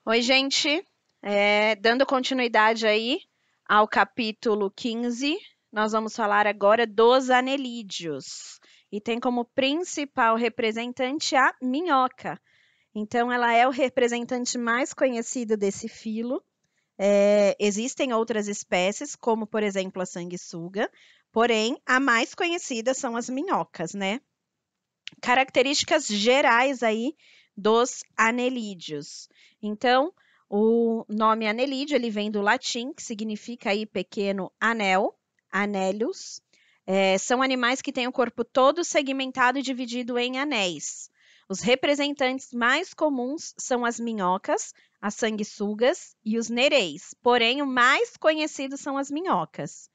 Oi, gente. Dando continuidade aí ao capítulo 15, nós vamos falar agora dos anelídeos. E tem como principal representante a minhoca. Então, ela é o representante mais conhecido desse filo. Existem outras espécies, como, por exemplo, a sanguessuga, porém, a mais conhecida são as minhocas, né? Características gerais aí dos anelídeos. Então, o nome anelídeo, ele vem do latim, que significa aí pequeno anel, anélios. São animais que têm o corpo todo segmentado e dividido em anéis. Os representantes mais comuns são as minhocas, as sanguessugas e os nereis. Porém, o mais conhecido são as minhocas.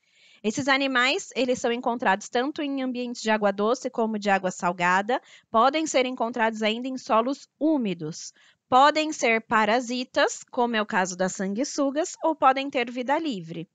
Esses animais, eles são encontrados tanto em ambientes de água doce como de água salgada, podem ser encontrados ainda em solos úmidos. Podem ser parasitas, como é o caso das sanguessugas, ou podem ter vida livre.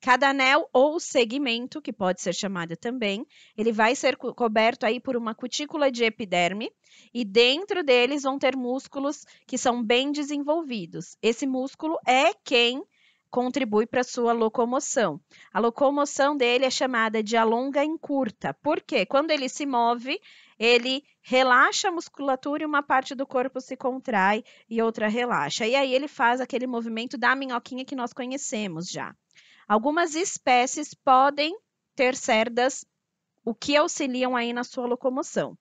Cada anel ou segmento, que pode ser chamado também, ele vai ser coberto aí por uma cutícula de epiderme e dentro deles vão ter músculos que são bem desenvolvidos. Esse músculo é quem contribui para a sua locomoção. A locomoção dele é chamada de alonga encurta. Por quê? Quando ele se move, ele relaxa a musculatura e uma parte do corpo se contrai e outra relaxa. E aí ele faz aquele movimento da minhoquinha que nós conhecemos já. Algumas espécies podem ter cerdas, o que auxiliam aí na sua locomoção.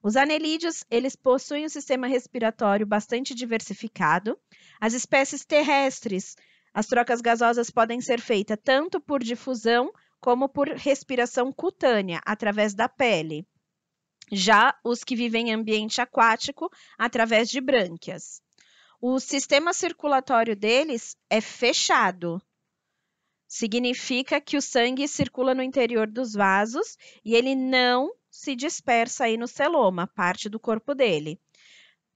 Os anelídeos, eles possuem um sistema respiratório bastante diversificado. As espécies terrestres, as trocas gasosas podem ser feitas tanto por difusão como por respiração cutânea, através da pele. Já os que vivem em ambiente aquático, através de brânquias. O sistema circulatório deles é fechado. Significa que o sangue circula no interior dos vasos e ele não se dispersa aí no celoma, parte do corpo dele.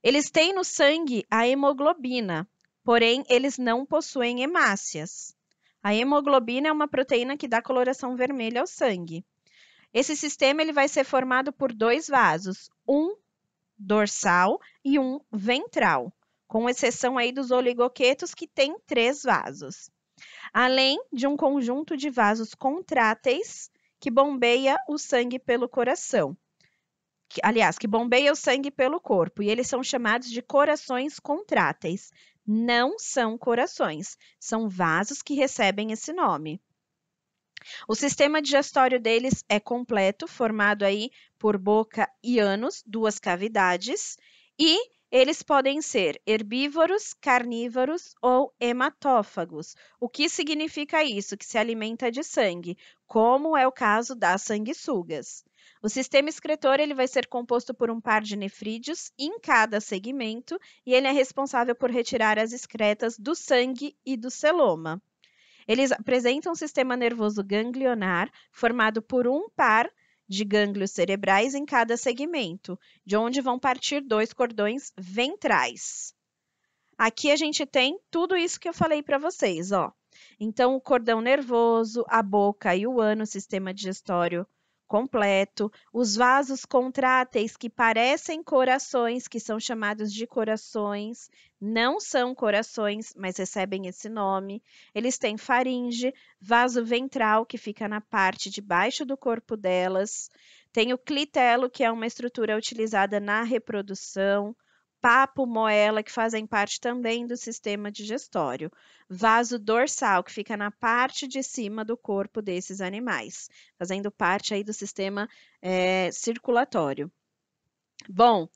Eles têm no sangue a hemoglobina, porém eles não possuem hemácias. A hemoglobina é uma proteína que dá coloração vermelha ao sangue. Esse sistema ele vai ser formado por dois vasos, um dorsal e um ventral, com exceção aí dos oligoquetos que tem 3 vasos. Além de um conjunto de vasos contráteis que bombeia o sangue pelo coração. Que bombeia o sangue pelo corpo, e eles são chamados de corações contráteis. Não são corações, são vasos que recebem esse nome. O sistema digestório deles é completo, formado aí por boca e ânus, 2 cavidades, e eles podem ser herbívoros, carnívoros ou hematófagos. O que significa isso? Que se alimenta de sangue, como é o caso das sanguessugas. O sistema excretor ele vai ser composto por um par de nefrídeos em cada segmento e ele é responsável por retirar as excretas do sangue e do celoma. Eles apresentam um sistema nervoso ganglionar formado por um par de gânglios cerebrais em cada segmento, de onde vão partir 2 cordões ventrais. Aqui a gente tem tudo isso que eu falei para vocês, ó. Então, o cordão nervoso, a boca e o ânus, sistema digestório completo, os vasos contráteis que parecem corações, que são chamados de corações, não são corações, mas recebem esse nome. Eles têm faringe, vaso ventral, que fica na parte de baixo do corpo delas. Tem o clitelo, que é uma estrutura utilizada na reprodução. Papo, moela, que fazem parte também do sistema digestório. Vaso dorsal, que fica na parte de cima do corpo desses animais, fazendo parte aí do sistema circulatório. Bom,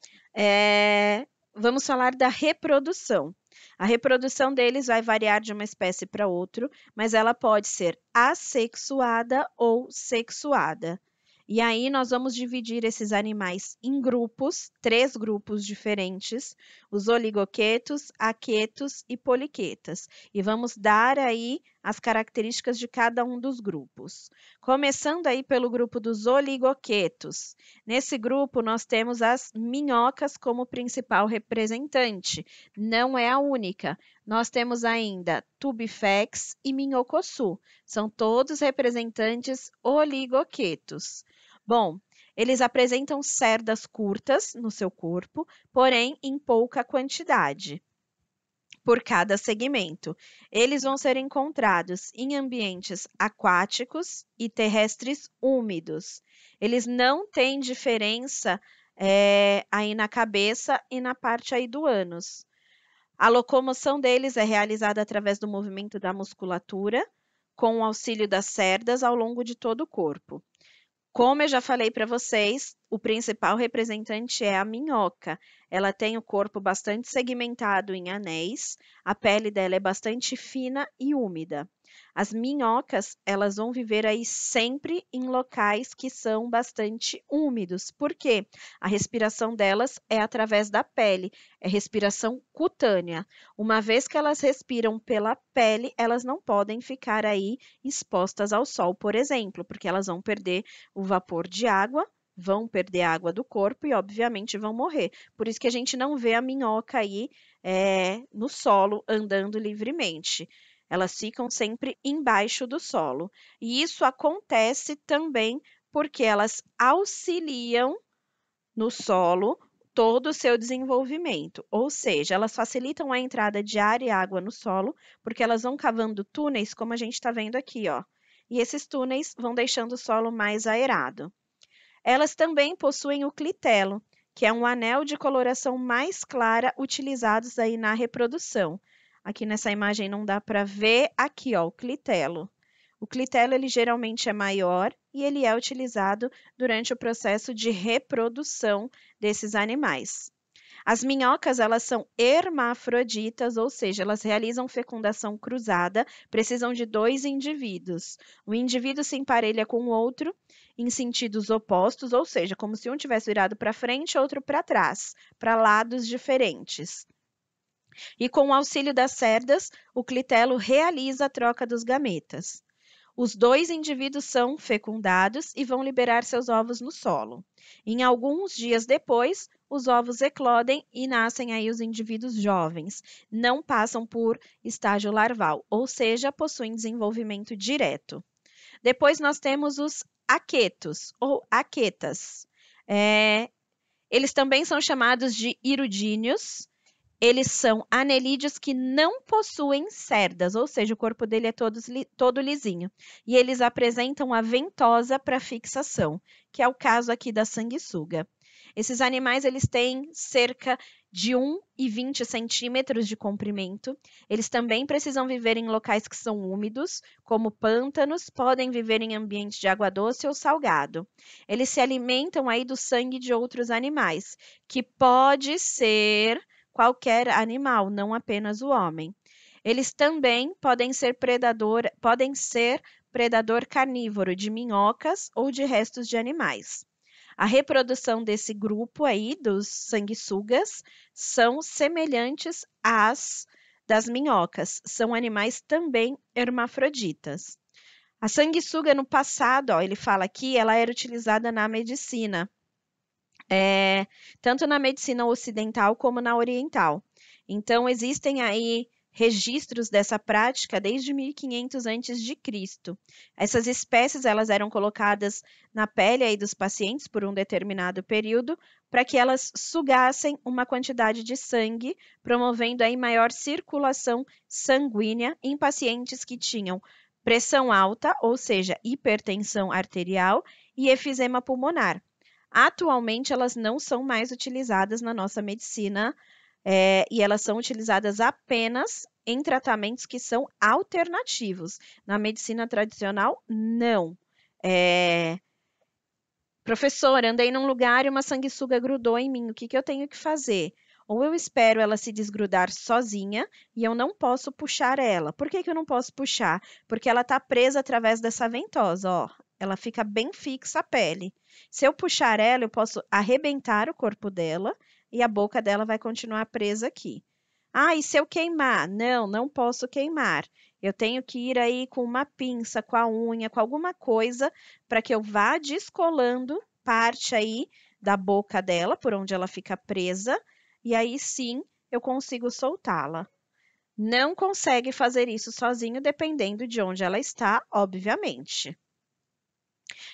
vamos falar da reprodução. A reprodução deles vai variar de uma espécie para outra, mas ela pode ser assexuada ou sexuada. E aí nós vamos dividir esses animais em grupos, 3 grupos diferentes, os oligoquetos, aquetos e poliquetas. E vamos dar aí as características de cada um dos grupos. Começando aí pelo grupo dos oligoquetos. Nesse grupo nós temos as minhocas como principal representante. Não é a única. Nós temos ainda Tubifex e Minhocossu. São todos representantes oligoquetos. Bom, eles apresentam cerdas curtas no seu corpo, porém em pouca quantidade. por cada segmento. Eles vão ser encontrados em ambientes aquáticos e terrestres úmidos. Eles não têm diferença aí na cabeça e na parte aí do ânus. A locomoção deles é realizada através do movimento da musculatura, com o auxílio das cerdas ao longo de todo o corpo. Como eu já falei para vocês, o principal representante é a minhoca. Ela tem o corpo bastante segmentado em anéis, a pele dela é bastante fina e úmida. As minhocas, elas vão viver aí sempre em locais que são bastante úmidos. Por quê? A respiração delas é através da pele, é respiração cutânea. Uma vez que elas respiram pela pele, elas não podem ficar aí expostas ao sol, por exemplo, porque elas vão perder o vapor de água, vão perder a água do corpo e, obviamente, vão morrer. Por isso que a gente não vê a minhoca aí no solo andando livremente. Elas ficam sempre embaixo do solo. E isso acontece também porque elas auxiliam no solo todo o seu desenvolvimento, ou seja, elas facilitam a entrada de ar e água no solo, porque elas vão cavando túneis, como a gente está vendo aqui, ó. E esses túneis vão deixando o solo mais aerado. Elas também possuem o clitelo, que é um anel de coloração mais clara utilizados aí na reprodução. Aqui nessa imagem não dá para ver, aqui ó, o clitelo. O clitelo ele geralmente é maior e ele é utilizado durante o processo de reprodução desses animais. As minhocas, elas são hermafroditas, ou seja, elas realizam fecundação cruzada, precisam de 2 indivíduos. O indivíduo se emparelha com o outro em sentidos opostos, ou seja, como se um tivesse virado para frente e outro para trás, para lados diferentes. E com o auxílio das cerdas, o clitelo realiza a troca dos gametas. Os 2 indivíduos são fecundados e vão liberar seus ovos no solo. Em alguns dias depois, os ovos eclodem e nascem aí os indivíduos jovens. Não passam por estágio larval, ou seja, possuem desenvolvimento direto. Depois nós temos os aquetos ou aquetas. Eles também são chamados de hirudíneos. Eles são anelídeos que não possuem cerdas, ou seja, o corpo dele é todo lisinho. E eles apresentam a ventosa para fixação, que é o caso aqui da sanguessuga. Esses animais eles têm cerca de 1,20 centímetros de comprimento. Eles também precisam viver em locais que são úmidos, como pântanos, podem viver em ambiente de água doce ou salgado. Eles se alimentam aí do sangue de outros animais, que pode ser qualquer animal, não apenas o homem. Eles também podem ser predador carnívoro de minhocas ou de restos de animais. A reprodução desse grupo aí, dos sanguessugas, são semelhantes às das minhocas. São animais também hermafroditas. A sanguessuga no passado, ó, ele fala aqui, ela era utilizada na medicina. Tanto na medicina ocidental como na oriental. Então, existem aí registros dessa prática desde 1500 a.C. Essas espécies elas eram colocadas na pele aí dos pacientes por um determinado período para que elas sugassem uma quantidade de sangue, promovendo aí maior circulação sanguínea em pacientes que tinham pressão alta, ou seja, hipertensão arterial e efizema pulmonar. Atualmente, elas não são mais utilizadas na nossa medicina e elas são utilizadas apenas em tratamentos que são alternativos. Na medicina tradicional, não. Professor, andei num lugar e uma sanguessuga grudou em mim, o que eu tenho que fazer? Ou eu espero ela se desgrudar sozinha e eu não posso puxar ela. Por que eu não posso puxar? Porque ela está presa através dessa ventosa, ó. Ela fica bem fixa a pele. Se eu puxar ela, eu posso arrebentar o corpo dela e a boca dela vai continuar presa aqui. Ah, e se eu queimar? Não, não posso queimar. Eu tenho que ir aí com uma pinça, com a unha, com alguma coisa para que eu vá descolando parte aí da boca dela, por onde ela fica presa, e aí sim eu consigo soltá-la. Não consegue fazer isso sozinho, dependendo de onde ela está, obviamente.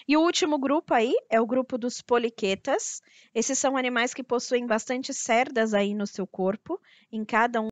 E o último grupo aí é o grupo dos poliquetas. Esses são animais que possuem bastante cerdas aí no seu corpo, em cada um